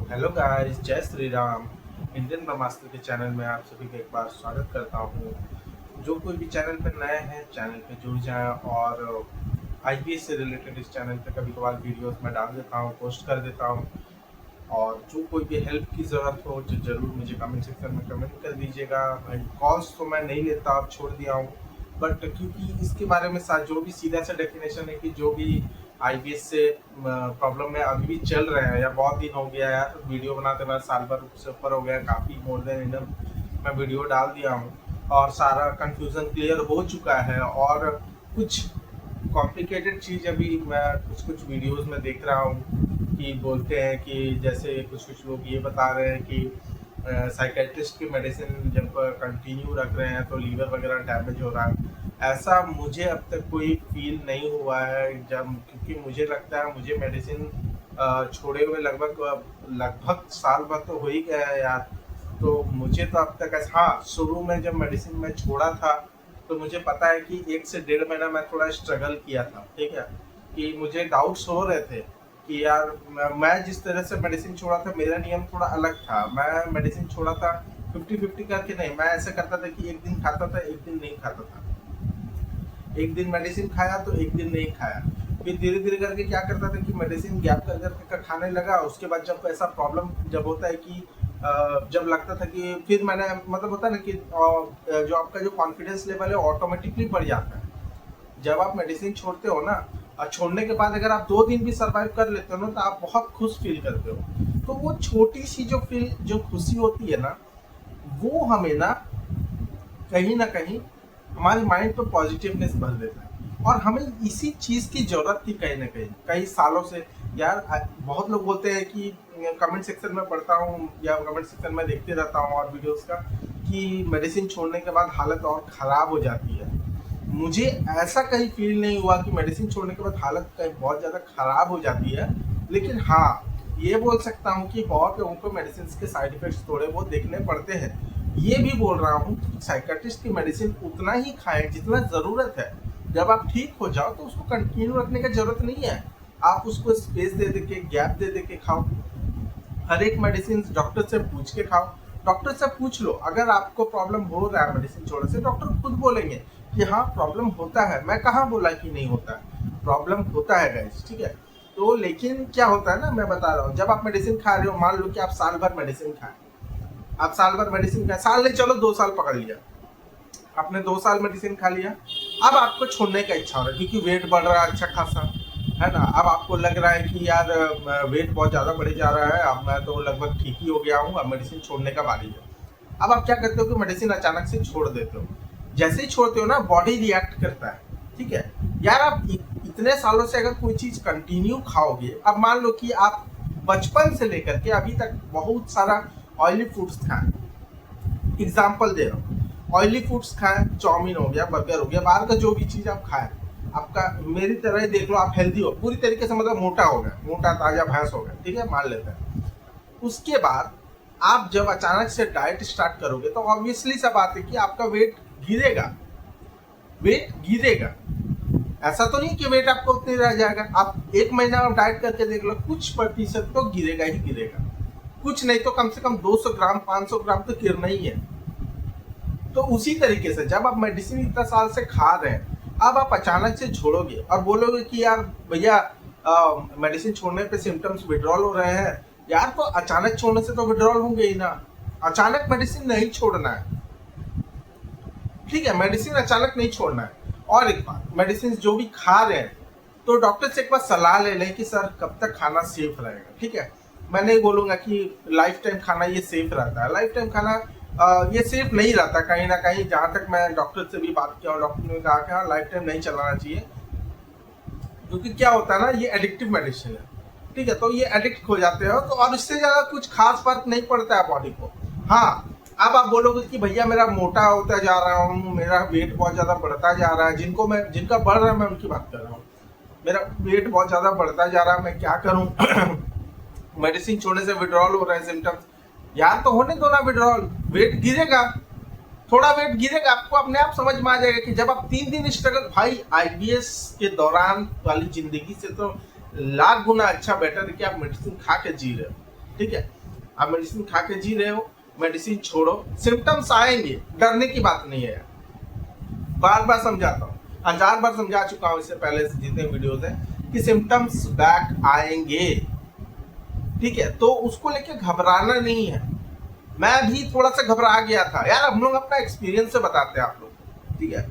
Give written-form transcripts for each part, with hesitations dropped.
Hello guys, जय Shri Ram. Indian ब्रह्मास्त्र के channel में आप सभी का एक बार स्वागत करता हूँ। जो कोई भी चैनल पर नए हैं, चैनल पे जुड़ जाएं और आईपीएस से रिलेटेड इस चैनल पे कभी कभार वीडियोस में डाल देता हूँ, पोस्ट कर देता हूँ। और जो कोई भी हेल्प की ज़रूरत हो तो ज़रूर मुझे कमेंट सेक्शन में कमेंट कर दीजिएगा। भाई कॉल्स तो मैं नहीं लेता, अब छोड़ दिया हूँ, बट क्योंकि इसके बारे में जो भी सीधा सा डेफिनेशन है कि जो भी आईबीएस से प्रॉब्लम में अभी भी चल रहे हैं या बहुत दिन हो गया यार, वीडियो बनाते बनाते साल भर से ऊपर हो गया, काफ़ी मोर देन इनफ मैं वीडियो डाल दिया हूँ और सारा कंफ्यूजन क्लियर हो चुका है। और कुछ कॉम्प्लिकेटेड चीज़ अभी मैं कुछ कुछ वीडियोस में देख रहा हूँ कि बोलते हैं कि जैसे कुछ कुछ लोग ये बता रहे हैं कि साइकेट्रिस्ट की मेडिसिन जब कंटिन्यू रख रहे हैं तो लीवर वगैरह डैमेज हो रहा है। ऐसा मुझे अब तक कोई फील नहीं हुआ है, जब क्योंकि मुझे लगता है मुझे मेडिसिन छोड़े हुए लगभग लगभग साल भर तो हो ही गया है यार। तो मुझे तो अब तक हाँ, शुरू में जब मेडिसिन मैं छोड़ा था तो मुझे पता है कि 1 से 1.5 महीना मैं थोड़ा स्ट्रगल किया था, ठीक है, कि मुझे डाउट्स हो रहे थे कि यार मैं जिस तरह से मेडिसिन छोड़ा था मेरा नियम थोड़ा अलग था। मैं मेडिसिन छोड़ा था 50-50 करके नहीं, मैं ऐसा करता था कि एक दिन खाता था, एक दिन नहीं खाता था, एक दिन मेडिसिन खाया तो एक दिन नहीं खाया। फिर धीरे धीरे करके क्या करता था कि मेडिसिन गैप कर करके खाने लगा। उसके बाद जब ऐसा प्रॉब्लम जब होता है कि जब लगता था कि फिर मैंने मतलब होता है ना कि जो आपका जो कॉन्फिडेंस लेवल है ऑटोमेटिकली बढ़ जाता है जब आप मेडिसिन छोड़ते हो ना। और छोड़ने के बाद अगर आप 2 दिन भी सर्वाइव कर लेते हो ना तो आप बहुत खुश फील करते हो। तो वो छोटी सी जो खुशी होती है ना, वो हमें ना कहीं हमारे माइंड पे पॉजिटिवनेस भर देता है। और हमें इसी चीज की जरूरत थी कहीं ना कहीं कई सालों से यार। बहुत लोग बोलते हैं कि कमेंट सेक्शन में पढ़ता हूँ या कमेंट सेक्शन में देखते रहता हूँ और वीडियोस का कि मेडिसिन छोड़ने के बाद हालत और खराब हो जाती है। मुझे ऐसा कहीं फील नहीं हुआ कि मेडिसिन छोड़ने के बाद हालत कहीं बहुत ज़्यादा खराब हो जाती है। लेकिन हाँ, ये बोल सकता हूँ कि बहुत लोगों को मेडिसिन के साइड इफेक्ट्स थोड़े बहुत देखने पड़ते हैं। ये भी बोल रहा हूँ कि साइकेट्रिस्ट की मेडिसिन उतना ही खाएं जितना ज़रूरत है। जब आप ठीक हो जाओ तो उसको कंटिन्यू रखने की जरूरत नहीं है। आप उसको स्पेस दे दे के, गैप दे दे के खाओ। हर एक मेडिसिन डॉक्टर से पूछ के खाओ। डॉक्टर से पूछ लो अगर आपको प्रॉब्लम हो रहा है मेडिसिन छोड़ने से, डॉक्टर खुद बोलेंगे कि हाँ प्रॉब्लम होता है। मैं कहाँ बोला कि नहीं होता है, प्रॉब्लम होता है गाइस, ठीक है। तो लेकिन क्या होता है ना, मैं बता रहा हूँ, जब आप मेडिसिन खा रहे हो, मान लो कि आप साल भर मेडिसिन खाए, आप साल भर मेडिसिन खाए, साल नहीं चलो 2 साल पकड़ लिया, आपने 2 साल मेडिसिन खा लिया। अब आपको छोड़ने का इच्छा हो रहा है क्योंकि वेट बढ़ रहा है अच्छा खासा, है ना। अब आपको लग रहा है कि यार वेट बहुत ज़्यादा बढ़ जा रहा है, अब मैं तो लगभग ठीक ही हो गया हूँ, अब मेडिसिन छोड़ने का बारी है। अब आप क्या करते हो कि मेडिसिन अचानक से छोड़ देते हो। जैसे ही छोड़ते हो ना, बॉडी रिएक्ट करता है, ठीक है। यार आप इतने सालों से अगर कोई चीज़ कंटिन्यू खाओगे, अब मान लो कि आप बचपन से लेकर के अभी तक बहुत सारा ऑयली फूड्स खाएं, एग्जाम्पल दे रहा हूँ, ऑयली फूड्स खाएं, चाउमीन हो गया, बर्गर हो गया, बाहर का जो भी चीज़ आप खाएं, आपका मेरी तरह ही देख लो, आप हेल्दी हो पूरी तरीके से, मतलब मोटा हो गया, मोटा ताजा भैंस हो गया, ठीक है, मान लेते हैं। उसके बाद आप जब अचानक से डाइट स्टार्ट करोगे तो ऑब्वियसली सा बात है कि आपका वेट गिरेगा, वेट गिरेगा। ऐसा तो नहीं कि वेट आपको उतने रह जाएगा। आप 1 महीना आप डाइट करके देख लो, कुछ प्रतिशत तो गिरेगा ही गिरेगा, कुछ नहीं तो कम से कम 200 ग्राम 500 ग्राम तो गिरना ही है। तो उसी तरीके से जब आप मेडिसिन इतना साल से खा रहे हैं, अब आप अचानक से छोड़ोगे और बोलोगे कि यार भैया मेडिसिन छोड़ने पे सिम्टम्स विड्रॉल हो रहे हैं, यार तो अचानक छोड़ने से तो विड्रॉल होंगे ही ना। अचानक मेडिसिन नहीं छोड़ना है, ठीक है, मेडिसिन अचानक नहीं छोड़ना है। और एक बात, मेडिसिन जो भी खा रहे हैं तो डॉक्टर से एक बार सलाह ले लें कि सर कब तक खाना सेफ रहेगा, ठीक है। मैं नहीं बोलूंगा कि लाइफ टाइम खाना ये सेफ रहता है, लाइफ टाइम खाना ये सेफ नहीं रहता कहीं ना कहीं। जहाँ तक मैं डॉक्टर से भी बात किया और डॉक्टर ने कहा कि हाँ लाइफ टाइम नहीं चलाना चाहिए, क्योंकि क्या होता है ना, ये एडिक्टिव मेडिसिन है, ठीक है। तो ये एडिक्ट हो जाते हो तो, और इससे ज़्यादा कुछ खास फर्क नहीं पड़ता है बॉडी को। हाँ, अब आप बोलोगे कि भैया मेरा मोटा होता जा रहा हूँ, मेरा वेट बहुत ज़्यादा बढ़ता जा रहा है, जिनका बढ़ रहा है मैं उनकी बात कर रहा हूँ, मेरा वेट बहुत ज़्यादा बढ़ता जा रहा है, मैं क्या करूँ मेडिसिन छोड़ने से विड्रॉल हो रहा है सिम्टम्स। यार तो होने दो ना विड्रॉल, वेट गिरेगा, थोड़ा वेट गिरेगा, आपको अपने आप समझ में आ जाएगा कि जब आप 3 दिन स्ट्रगल, भाई आईबीएस के दौरान वाली जिंदगी से तो लाख गुना अच्छा बेटर है कि आप मेडिसिन खा के जी रहे हो। ठीक है, आप मेडिसिन खा के जी रहे हो, मेडिसिन छोड़ो, सिम्टम्स आएंगे, डरने की बात नहीं है। बार बार समझाता हूँ, 1000 बार समझा चुका हूँ इससे पहले से जितने वीडियोस हैं कि सिम्टम्स बैक आएंगे, ठीक है। तो उसको लेके घबराना नहीं है। मैं भी थोड़ा सा घबरा गया था यार, हम लोग अपना एक्सपीरियंस से बताते हैं आप लोग, ठीक है।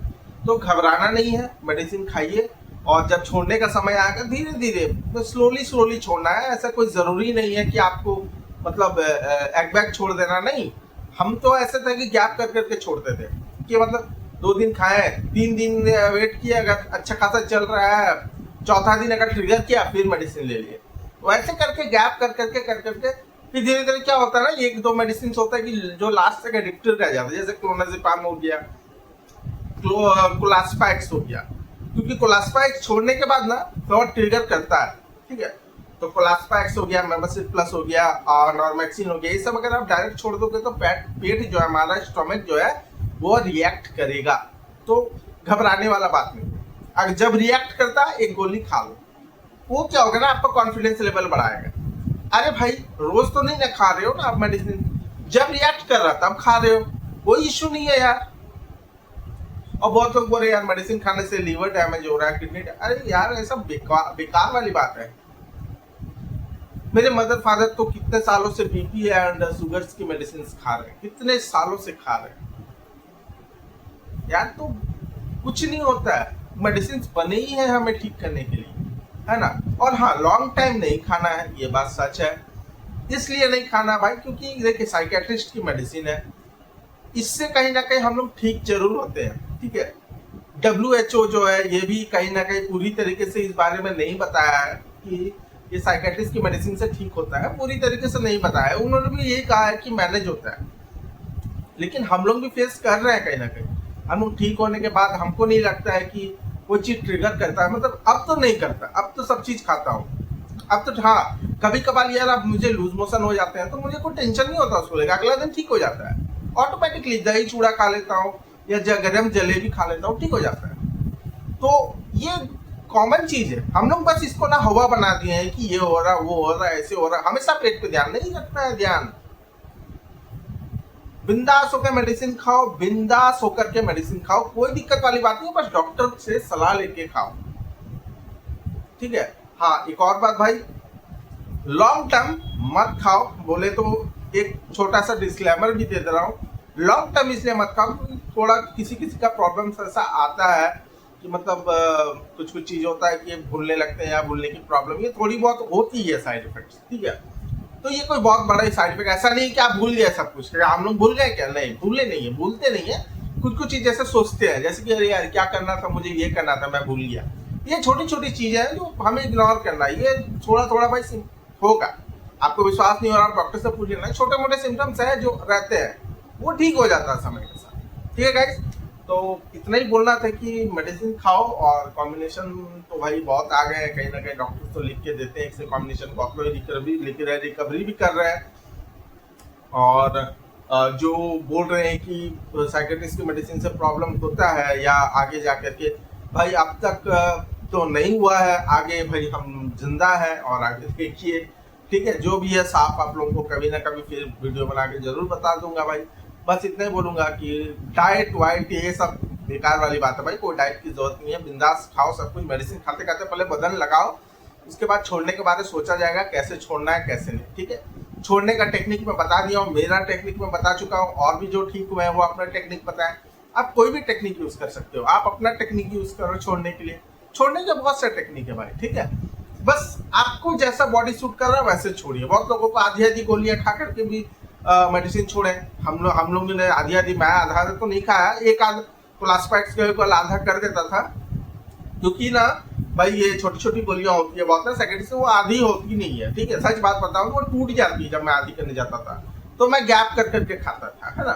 तो घबराना नहीं है, मेडिसिन खाइए, और जब छोड़ने का समय आएगा धीरे धीरे तो स्लोली छोड़ना है। ऐसा कोई जरूरी नहीं है कि आपको मतलब एक बैग छोड़ देना, नहीं। हम तो ऐसे थे कि गैप कर करके छोड़ते थे कि मतलब 2 दिन खाए, 3 दिन वेट किया, अगर अच्छा खासा चल रहा है, चौथा दिन अगर ट्रिगर किया फिर मेडिसिन ले लिए। तो ऐसे करके गैप कर करके फिर धीरे धीरे क्या होता है ना, 1-2 मेडिसिन होता है कि जो लास्ट तक एडिक्टेड रह जाता है, जैसे क्लोनाज़ेपाम हो गया, कोलास्पाइक्स हो गया, क्योंकि कोलास्पाइक्स छोड़ने के बाद ना थोड़ा ट्रिगर करता है, ठीक है। तो कोलास्पाइक्स हो गया, मेम्बरशिप प्लस हो गया और नॉर्मेक्सिन हो गया, ये सब अगर आप डायरेक्ट छोड़ दोगे तो पेट जो है, हमारा स्टमक जो है वो रिएक्ट करेगा। तो घबराने वाला बात नहीं। अगर जब रिएक्ट करता है एक गोली खा लो, वो क्या होगा ना, आपका कॉन्फिडेंस लेवल बढ़ाएगा। अरे भाई रोज तो नहीं ना खा रहे हो ना आप मेडिसिन, जब रिएक्ट कर रहा तब खा रहे हो, कोई इश्यू नहीं है यार। और बहुत लोग बोल रहे यार मेडिसिन खाने से लीवर डैमेज हो रहा है, किडनी, अरे यार ऐसा बेकार वाली बात है। मेरे मदर फादर तो कितने सालों से बीपी एंड शुगर्स की मेडिसिन खा रहे हैं, कितने सालों से खा रहे हैं यार। तो कुछ नहीं होता है, मेडिसिन बने ही है हमें ठीक करने के लिए, है ना। और हाँ, लॉन्ग टाइम नहीं खाना है, ये बात सच है। इसलिए नहीं खाना भाई क्योंकि देखिए साइकेट्रिस्ट की मेडिसिन है, इससे कहीं ना कहीं हम लोग ठीक जरूर होते हैं, ठीक है। WHO जो है ये भी कहीं ना कहीं पूरी तरीके से इस बारे में नहीं बताया है कि ये साइकेट्रिस्ट की मेडिसिन से ठीक होता है, पूरी तरीके से नहीं बताया है। उन्होंने भी यही कहा है कि मैनेज होता है, लेकिन हम लोग भी फेस कर रहे हैं कहीं ना कहीं। हम लोग ठीक होने के बाद हमको नहीं लगता है कि वो चीज ट्रिगर करता है, मतलब अब तो नहीं करता, अब तो सब चीज खाता हूँ। अब तो हाँ, कभी कभार यार अब मुझे लूज मोशन हो जाते हैं तो मुझे कोई टेंशन नहीं होता उसको लेकर, अगला दिन ठीक हो जाता है ऑटोमेटिकली। दही चूड़ा खा लेता हूँ या गरम जलेबी खा लेता हूँ, ठीक हो जाता है। तो ये कॉमन चीज है, हम लोग बस इसको ना हवा बना दिए हैं कि ये हो रहा, वो हो रहा, ऐसे हो रहा। हमेशा पेट पे ध्यान नहीं रखना है, ध्यान बिंदास होकर मेडिसिन खाओ, बिंदास होकर के मेडिसिन खाओ, कोई दिक्कत वाली बात नहीं, बस डॉक्टर से सलाह लेके खाओ, ठीक है। हाँ, एक और बात भाई, लॉन्ग टर्म मत खाओ। बोले तो एक छोटा सा डिस्क्लेमर भी दे रहा हूँ, लॉन्ग टर्म इसलिए मत खाओ, थोड़ा किसी का प्रॉब्लम ऐसा आता है कि मतलब कुछ चीज होता है कि भूलने लगते हैं या भूलने की प्रॉब्लम, ये थोड़ी बहुत होती है साइड इफेक्ट्स, ठीक है। तो ये कोई बहुत बड़ा साइड इफेक्ट ऐसा नहीं कि आप भूल गए सब कुछ, हम लोग भूल गए क्या, नहीं भूले नहीं है, भूलते नहीं है। कुछ चीज ऐसे सोचते हैं जैसे कि अरे यार क्या करना था मुझे, ये करना था, मैं भूल गया। ये छोटी छोटी चीजें हैं जो हमें इग्नोर करना है, ये थोड़ा भाई होगा। आपको विश्वास नहीं हो रहा, डॉक्टर से पूछ लेना, छोटे मोटे सिम्टम्स है जो रहते हैं, वो ठीक हो जाता है समय के साथ, ठीक है गाइस। तो इतना ही बोलना था कि मेडिसिन खाओ, और कॉम्बिनेशन तो भाई बहुत आ गए हैं, कहीं ना कहीं डॉक्टर तो लिख के देते हैं, इससे कॉम्बिनेशन बहुत लोग रिकवरी भी कर रहे हैं। और जो बोल रहे हैं कि साइकेट्रिस्ट की मेडिसिन से प्रॉब्लम होता है या आगे जा करके, भाई अब तक तो नहीं हुआ है, आगे भाई हम जिंदा है और आगे देखिए, ठीक है। जो भी है साफ आप लोगों को कभी ना कभी फिर वीडियो बना के जरूर बता दूंगा भाई। बस इतना ही बोलूंगा कि डाइट वाइट ये सब बेकार वाली बात है भाई, कोई डाइट की जरूरत नहीं है, बिंदास खाओ सब कुछ। मेडिसिन खाते खाते पहले बदन लगाओ, उसके बाद छोड़ने के बाद सोचा जाएगा कैसे छोड़ना है कैसे नहीं, ठीक है। छोड़ने का टेक्निक मैं बता दिया हूँ, मेरा टेक्निक मैं बता चुका हूँ, और भी जो ठीक हुए हैं वो अपना टेक्निक बताएं। आप कोई भी टेक्निक यूज कर सकते हो, आप अपना टेक्निक यूज करो छोड़ने के लिए। छोड़ने के बहुत से टेक्निक है भाई, ठीक है। बस आपको जैसा बॉडी सूट कर रहा है वैसे छोड़िए। बहुत लोगों को आधी गोलियां खा करके भी मेडिसिन छोड़े, हम लोग ने आधी मैं आधा तो नहीं खाया, एक आध क्लासपैक्स को आधा कर देता था, क्योंकि ना भाई ये छोटी छोटी गोलियां होती है बहुत ना, सेकेंड से वो आधी होती नहीं है, ठीक है। सच बात बताऊं वो टूट जाती है, जब मैं आधी करने जाता था तो मैं गैप कर करके खाता था, है ना।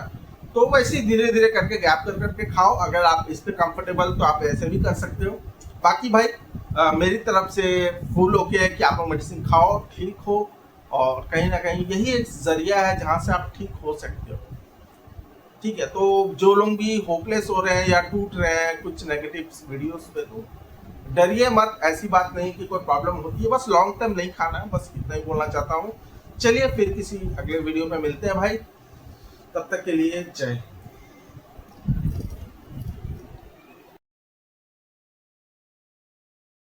तो वैसे धीरे धीरे करके गैप कर करके खाओ। अगर आप इस पे कंफर्टेबल तो आप ऐसे भी कर सकते हो। बाकी भाई मेरी तरफ से फुल ओके है कि आप मेडिसिन खाओ, ठीक हो, और कहीं ना कहीं यही एक जरिया है जहां से आप ठीक हो सकते हो, ठीक है। तो जो लोग भी होपलेस हो रहे हैं या टूट रहे हैं कुछ नेगेटिव वीडियोस पे, तो डरिए मत, ऐसी बात नहीं कि कोई प्रॉब्लम होती है, बस लॉन्ग टर्म नहीं खाना है, बस इतना ही बोलना चाहता हूँ। चलिए फिर किसी अगले वीडियो में मिलते हैं भाई, तब तक के लिए जय हिंद।